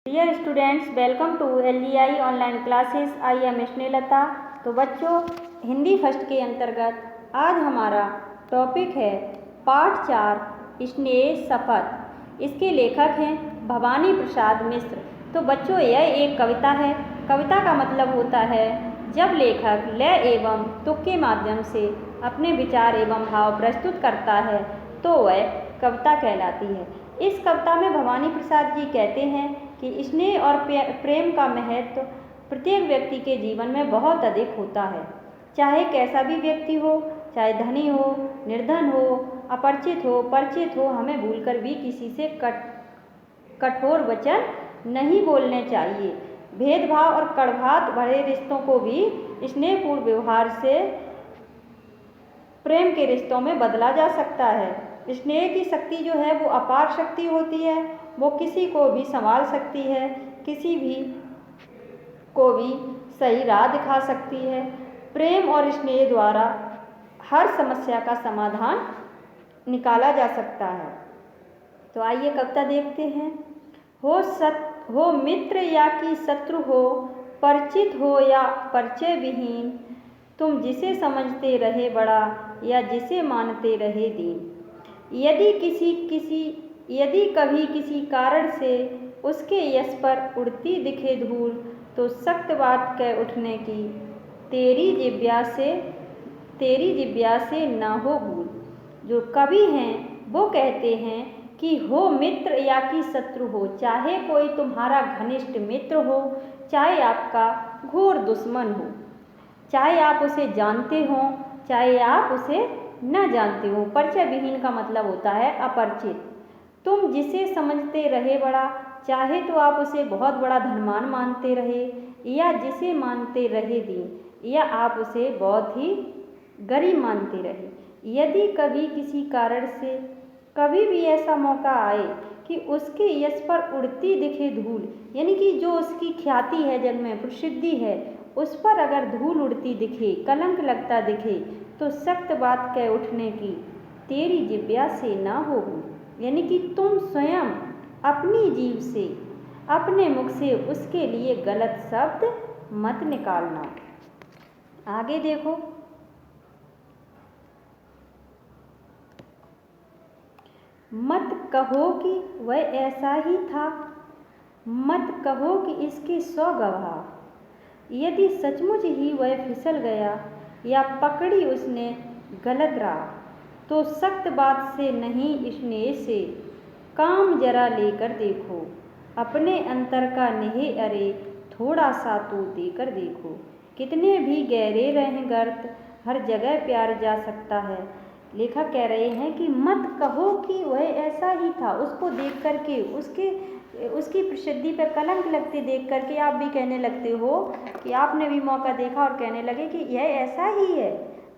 Dear students, welcome to LGI online classes. I am Snehlata. तो बच्चों, Hindi first के अंतर्गत आज हमारा टॉपिक है पाठ 4 स्नेह शपथ। इसके लेखक हैं भवानी प्रसाद मिश्र। तो बच्चों, यह एक कविता है। कविता का मतलब होता है जब लेखक लय एवं तुक के माध्यम से अपने विचार एवं भाव प्रस्तुत करता है तो वह कविता कहलाती है। इस कविता में भवानी प्रसाद जी कहते हैं कि स्नेह और प्रेम का महत्व प्रत्येक व्यक्ति के जीवन में बहुत अधिक होता है। चाहे कैसा भी व्यक्ति हो, चाहे धनी हो, निर्धन हो, अपरिचित हो, परिचित हो, हमें भूलकर भी किसी से कठोर वचन नहीं बोलने चाहिए। भेदभाव और कड़वाहट भरे रिश्तों को भी स्नेहपूर्ण व्यवहार से प्रेम के रिश्तों में बदला जा सकता है। स्नेह की शक्ति जो है वो अपार शक्ति होती है। वो किसी को भी संभाल सकती है, किसी भी को भी सही राह दिखा सकती है। प्रेम और स्नेह द्वारा हर समस्या का समाधान निकाला जा सकता है। तो आइए कविता देखते हैं। हो मित्र या कि शत्रु हो, परिचित हो या परिचय विहीन, तुम जिसे समझते रहे बड़ा या जिसे मानते रहे दीन। यदि कभी किसी कारण से उसके यश पर उड़ती दिखे धूल, तो सख्त बात कह उठने की तेरी जिब्या से ना हो भूल। जो कवि हैं वो कहते हैं कि हो मित्र या कि शत्रु हो, चाहे कोई तुम्हारा घनिष्ठ मित्र हो, चाहे आपका घोर दुश्मन हो, चाहे आप उसे जानते हो, चाहे आप उसे न जानते हो। परिचय विहीन का मतलब होता है अपरिचित। तुम जिसे समझते रहे बड़ा, चाहे तो आप उसे बहुत बड़ा धनवान मानते रहे, या जिसे मानते रहे दीन, या आप उसे बहुत ही गरीब मानते रहे। यदि कभी किसी कारण से कभी भी ऐसा मौका आए कि उसके यश पर उड़ती दिखे धूल, यानी कि जो उसकी ख्याति है, जग में प्रसिद्धि है, उस पर अगर धूल उड़ती दिखे, कलंक लगता दिखे, तो सख्त बात कह उठने की तेरी जिब्या से ना हो भूल। यानी कि तुम स्वयं अपनी जीभ से, अपने मुख से उसके लिए गलत शब्द मत निकालना। आगे देखो। मत कहो कि वह ऐसा ही था, मत कहो कि इसके 100 गवाह। यदि सचमुच ही वह फिसल गया या पकड़ी उसने गलत राह, तो सख्त बात से नहीं स्नेह से काम जरा लेकर देखो। अपने अंतर का नेह अरे थोड़ा सा तो देकर देखो। कितने भी गहरे रहें गर्त, हर जगह प्यार जा सकता है। लेखक कह रहे हैं कि मत कहो कि वह ऐसा ही था। उसको देख करके, उसकी प्रसिद्धि पर कलंक लगते देख करके आप भी कहने लगते हो कि आपने भी मौका देखा और कहने लगे कि यह ऐसा ही है।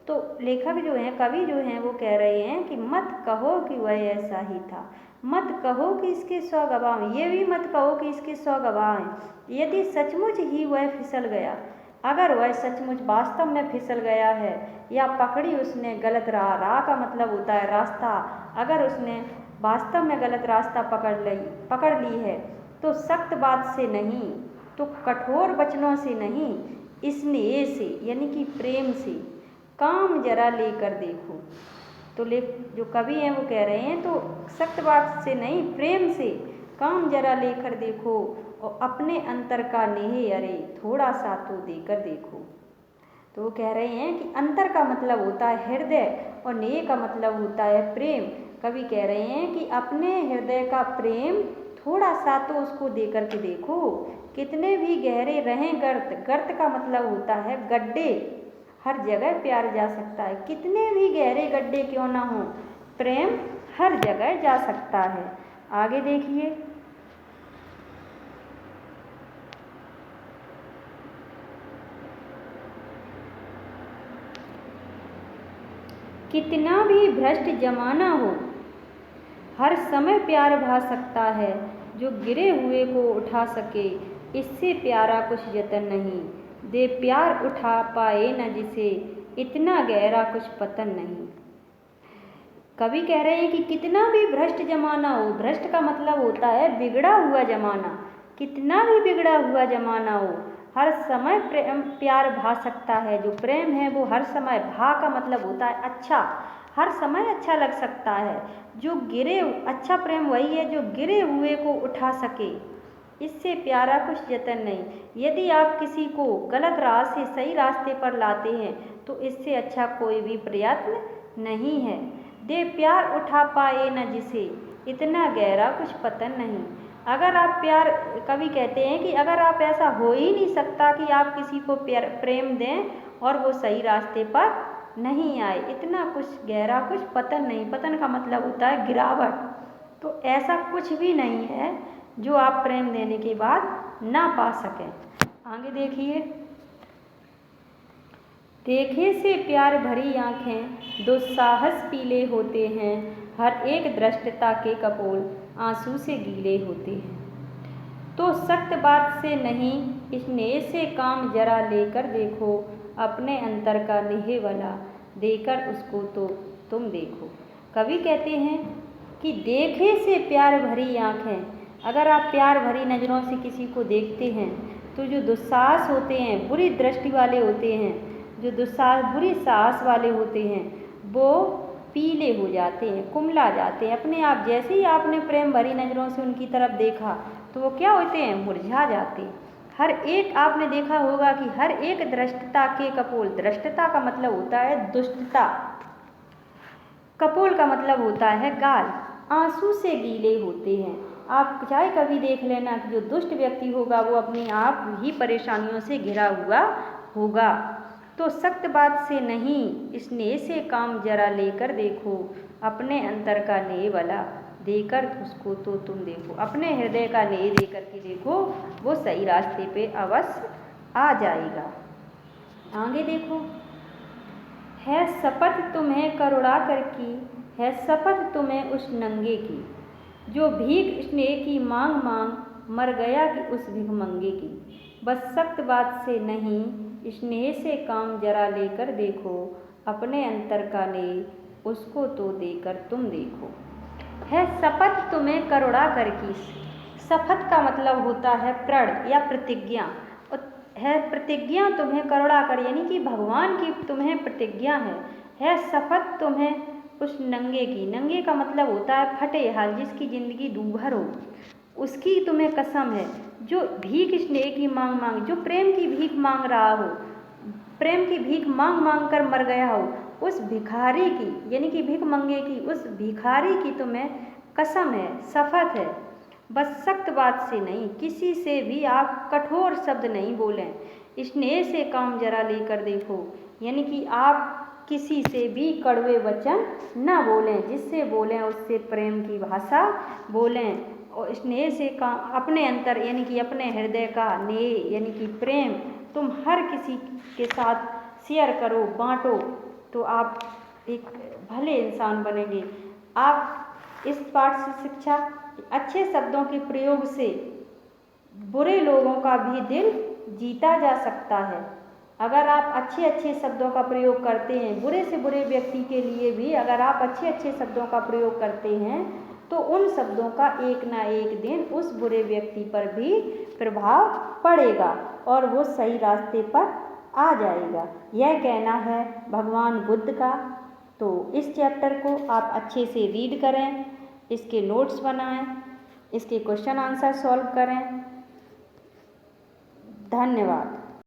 तो लेखक जो हैं, कवि जो हैं, वो कह रहे हैं कि मत कहो कि वह ऐसा ही था, मत कहो कि इसके 100 गवाह हैं, ये भी मत कहो कि इसके 100 गवाह हैं। यदि सचमुच ही वह फिसल गया, अगर वह सचमुच वास्तव में फिसल गया है या पकड़ी उसने गलत राह का मतलब होता है रास्ता, अगर उसने वास्तव में गलत रास्ता पकड़ ली है, तो सख्त बात से नहीं, तो कठोर वचनों से नहीं, स्नेह से यानी कि प्रेम से काम जरा लेकर देखो। तो जो कवि हैं वो कह रहे हैं, तो सख्त बात से नहीं, प्रेम से काम जरा लेकर देखो, और अपने अंतर का नेह अरे थोड़ा सा तो देकर देखो। तो वो कह रहे हैं कि अंतर का मतलब होता है हृदय और नेह का मतलब होता है प्रेम। कवि कह रहे हैं कि अपने हृदय का प्रेम थोड़ा सा तो उसको देकर के देखो। कितने भी गहरे रहें गर्त, गर्त का मतलब होता है गड्ढे, हर जगह प्यार जा सकता है। कितने भी गहरे गड्ढे क्यों ना हो, प्रेम हर जगह जा सकता है। आगे देखिए। कितना भी भ्रष्ट जमाना हो, हर समय प्यार भा सकता है। जो गिरे हुए को उठा सके, इससे प्यारा कुछ जतन नहीं। दे प्यार उठा पाए न जिसे, इतना गहरा कुछ पतन नहीं। कवि कह रहे हैं कि कितना भी भ्रष्ट जमाना हो, भ्रष्ट का मतलब होता है बिगड़ा हुआ जमाना, कितना भी बिगड़ा हुआ जमाना हो, हर समय प्यार भा सकता है। जो प्रेम है वो हर समय, भा का मतलब होता है अच्छा, हर समय अच्छा लग सकता है। जो गिरे, अच्छा प्रेम वही है जो गिरे हुए को उठा सके, इससे प्यारा कुछ जतन नहीं। यदि आप किसी को गलत राह से सही रास्ते पर लाते हैं तो इससे अच्छा कोई भी प्रयत्न नहीं है। दे प्यार उठा पाए न जिसे, इतना गहरा कुछ पतन नहीं। अगर आप प्यार, कवि कहते हैं कि अगर आप, ऐसा हो ही नहीं सकता कि आप किसी को प्रेम दें और वो सही रास्ते पर नहीं आए, इतना कुछ गहरा कुछ पतन नहीं। पतन का मतलब होता है गिरावट। तो ऐसा कुछ भी नहीं है जो आप प्रेम देने के बाद ना पा सकें। आगे देखिए, देखे से प्यार भरी आँखें दुस्साहस पीले होते हैं, हर एक दृष्टता के कपोल आंसू से गीले होते हैं। तो सख्त बात से नहीं, स्नेह से काम जरा लेकर देखो, अपने अंतर का निहिवला देकर उसको तो तुम देखो। कवि कहते हैं कि देखे से प्यार भरी आँखें, अगर आप प्यार भरी नज़रों से किसी को देखते हैं तो जो दुस्साहस होते हैं, बुरी दृष्टि वाले होते हैं, जो दुस्साहस, बुरी साहस वाले होते हैं, वो पीले हो जाते हैं, कुमला जाते हैं अपने आप। जैसे ही आपने प्रेम भरी नज़रों से उनकी तरफ देखा तो वो क्या होते हैं, मुरझा जाते हैं। हर एक, आपने देखा होगा कि हर एक दृष्टता के कपोल, दृष्टता का मतलब होता है दुष्टता, कपोल का मतलब होता है गाल, आंसू से गीले होते हैं। आप चाहे कभी देख लेना कि जो दुष्ट व्यक्ति होगा वो अपने आप ही परेशानियों से घिरा हुआ होगा। तो सख्त बात से नहीं, स्नेह से काम जरा लेकर देखो, अपने अंतर का नेह भला देकर उसको तो तुम देखो। अपने हृदय का नेह देकर के देखो, वो सही रास्ते पे अवश्य आ जाएगा। आगे देखो, है शपथ तुम्हें करुणा कर की, है शपथ तुम्हें उस नंगे की, जो भीख स्नेह की मांग मांग मर गया कि उस भिखमंगे की। बस सख्त बात से नहीं, स्नेह से काम जरा लेकर देखो, अपने अंतर का नेह उसको तो देकर तुम देखो। है शपथ तुम्हें करुणा कर की, शपथ का मतलब होता है प्रण या प्रतिज्ञा, है प्रतिज्ञा तुम्हें करुणा कर, यानी कि भगवान की तुम्हें प्रतिज्ञा है शपथ तुम्हें उस नंगे की। नंगे का मतलब होता है फटे हाल, जिसकी ज़िंदगी दूभर हो, उसकी तुम्हें कसम है। जो भीख स्नेह की मांग मांग, जो प्रेम की भीख मांग रहा हो, प्रेम की भीख मांग मांग कर मर गया हो, उस भिखारी की, यानी कि भीख मंगे की, उस भिखारी की तुम्हें कसम है, शपथ है। बस सख्त बात से नहीं, किसी से भी आप कठोर शब्द नहीं बोलें, स्नेह से काम जरा लेकर देखो, यानी कि आप किसी से भी कड़वे वचन न बोलें, जिससे बोलें उससे प्रेम की भाषा बोलें, और स्नेह से काम, अपने अंतर यानी कि अपने हृदय का नेह यानी कि प्रेम तुम हर किसी के साथ शेयर करो, बांटो, तो आप एक भले इंसान बनेंगे। आप इस पाठ से शिक्षा, अच्छे शब्दों के प्रयोग से बुरे लोगों का भी दिल जीता जा सकता है। अगर आप अच्छे अच्छे शब्दों का प्रयोग करते हैं, बुरे से बुरे व्यक्ति के लिए भी अगर आप अच्छे अच्छे शब्दों का प्रयोग करते हैं तो उन शब्दों का एक ना एक दिन उस बुरे व्यक्ति पर भी प्रभाव पड़ेगा और वो सही रास्ते पर आ जाएगा। यह कहना है भगवान बुद्ध का। तो इस चैप्टर को आप अच्छे से रीड करें, इसके नोट्स बनाएं, इसके क्वेश्चन आंसर सॉल्व करें। धन्यवाद।